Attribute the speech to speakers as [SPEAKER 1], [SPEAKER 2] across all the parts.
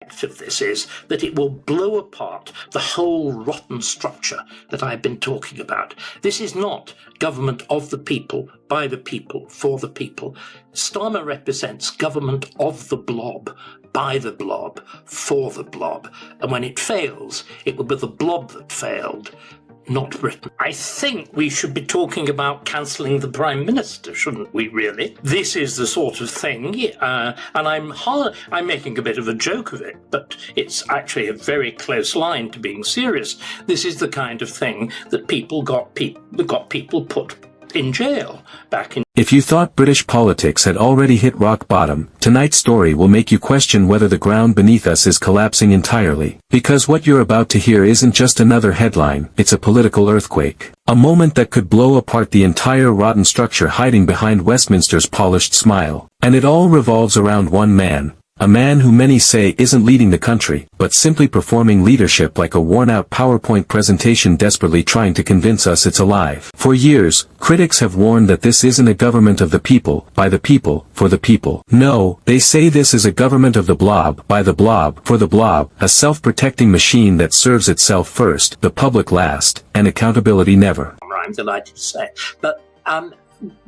[SPEAKER 1] of this is that it will blow apart the whole rotten structure that I've been talking about. This is not government of the people, by the people, for the people. Starmer represents government of the blob, by the blob, for the blob. And when it fails, it will be the blob that failed, not Britain. I think we should be talking about cancelling the Prime Minister, shouldn't we, really? This is the sort of thing, and I'm making a bit of a joke of it, but it's actually a very close line to being serious. This is the kind of thing that got people put in jail back in.
[SPEAKER 2] If you thought British politics had already hit rock bottom, tonight's story will make you question whether the ground beneath us is collapsing entirely. Because what you're about to hear isn't just another headline, it's a political earthquake. A moment that could blow apart the entire rotten structure hiding behind Westminster's polished smile. And it all revolves around one man. A man who many say isn't leading the country, but simply performing leadership like a worn-out PowerPoint presentation desperately trying to convince us it's alive. For years, critics have warned that this isn't a government of the people, by the people, for the people. No, they say this is a government of the blob, by the blob, for the blob, a self-protecting machine that serves itself first, the public last, and accountability never.
[SPEAKER 1] I'm delighted to say. But,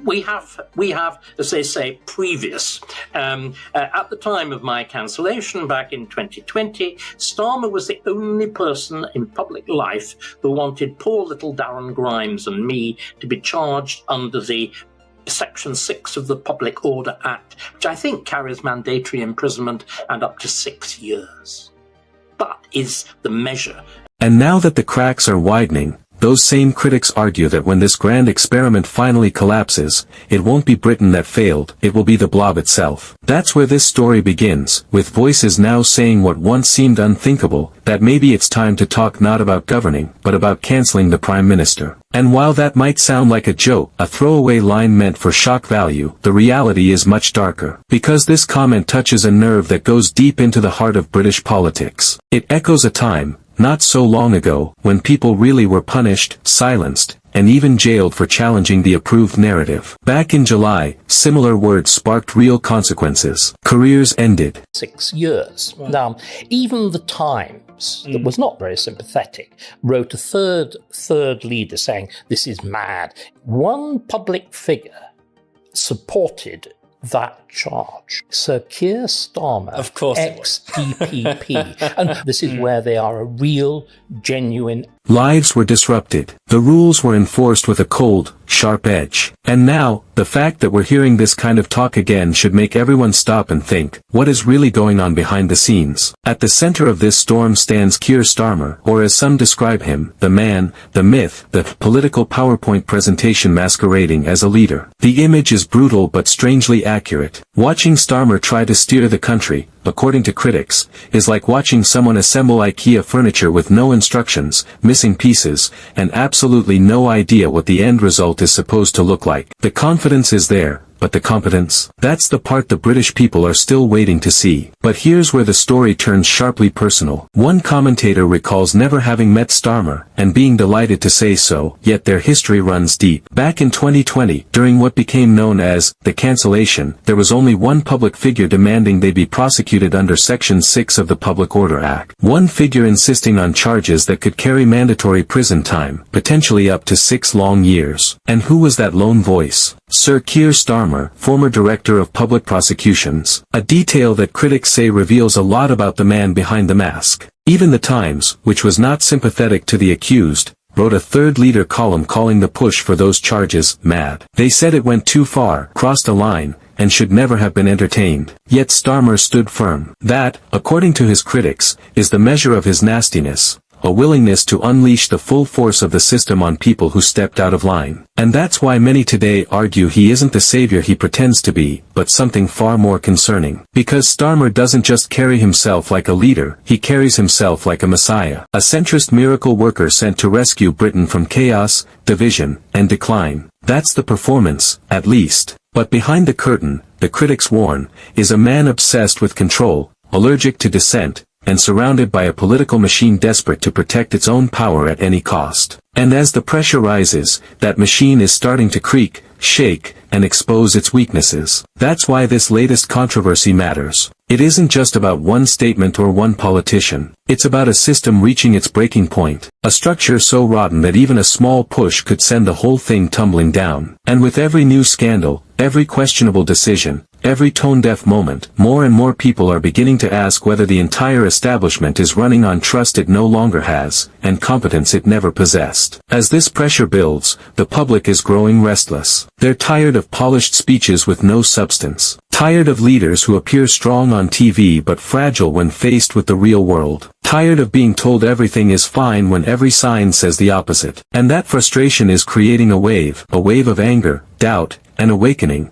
[SPEAKER 1] we have, as they say, previous. At the time of my cancellation back in 2020, Starmer was the only person in public life who wanted poor little Darren Grimes and me to be charged under the Section 6 of the Public Order Act, which I think carries mandatory imprisonment and up to 6 years. But is the measure.
[SPEAKER 2] And now that the cracks are widening, those same critics argue that when this grand experiment finally collapses, it won't be Britain that failed, it will be the blob itself. That's where this story begins, with voices now saying what once seemed unthinkable, that maybe it's time to talk not about governing, but about cancelling the Prime Minister. And while that might sound like a joke, a throwaway line meant for shock value, the reality is much darker. Because this comment touches a nerve that goes deep into the heart of British politics. It echoes a time, not so long ago, when people really were punished, silenced, and even jailed for challenging the approved narrative. Back in July, similar words sparked real consequences. Careers ended.
[SPEAKER 1] 6 years. Right. Now, even the Times, that was not very sympathetic, wrote a third leader saying, this is mad. One public figure supported that charge. Sir Keir Starmer,
[SPEAKER 3] of course,
[SPEAKER 1] ex-DPP. And this is where they are a real, genuine.
[SPEAKER 2] Lives were disrupted. The rules were enforced with a cold, sharp edge. And now, the fact that we're hearing this kind of talk again should make everyone stop and think, what is really going on behind the scenes? At the center of this storm stands Keir Starmer, or as some describe him, the man, the myth, the political PowerPoint presentation masquerading as a leader. The image is brutal but strangely accurate. Watching Starmer try to steer the country, according to critics, is like watching someone assemble IKEA furniture with no instructions, missing pieces, and absolutely no idea what the end result is supposed to look like. The confidence is there, but the competence? That's the part the British people are still waiting to see. But here's where the story turns sharply personal. One commentator recalls never having met Starmer, and being delighted to say so, yet their history runs deep. Back in 2020, during what became known as the cancellation, there was only one public figure demanding they be prosecuted under Section 6 of the Public Order Act. One figure insisting on charges that could carry mandatory prison time, potentially up to 6 long years. And who was that lone voice? Sir Keir Starmer, former Director of Public Prosecutions. A detail that critics say reveals a lot about the man behind the mask. Even The Times, which was not sympathetic to the accused, wrote a third leader column calling the push for those charges mad. They said it went too far, crossed a line, and should never have been entertained. Yet Starmer stood firm. That, according to his critics, is the measure of his nastiness. A willingness to unleash the full force of the system on people who stepped out of line. And that's why many today argue he isn't the savior he pretends to be, but something far more concerning. Because Starmer doesn't just carry himself like a leader, he carries himself like a messiah. A centrist miracle worker sent to rescue Britain from chaos, division, and decline. That's the performance, at least. But behind the curtain, the critics warn, is a man obsessed with control, allergic to dissent, and surrounded by a political machine desperate to protect its own power at any cost. And as the pressure rises, that machine is starting to creak, shake, and expose its weaknesses. That's why this latest controversy matters. It isn't just about one statement or one politician. It's about a system reaching its breaking point. A structure so rotten that even a small push could send the whole thing tumbling down. And with every new scandal, every questionable decision, every tone-deaf moment, more and more people are beginning to ask whether the entire establishment is running on trust it no longer has, and competence it never possessed. As this pressure builds, the public is growing restless. They're tired of polished speeches with no substance. Tired of leaders who appear strong on TV but fragile when faced with the real world. Tired of being told everything is fine when every sign says the opposite. And that frustration is creating a wave of anger, doubt, and awakening,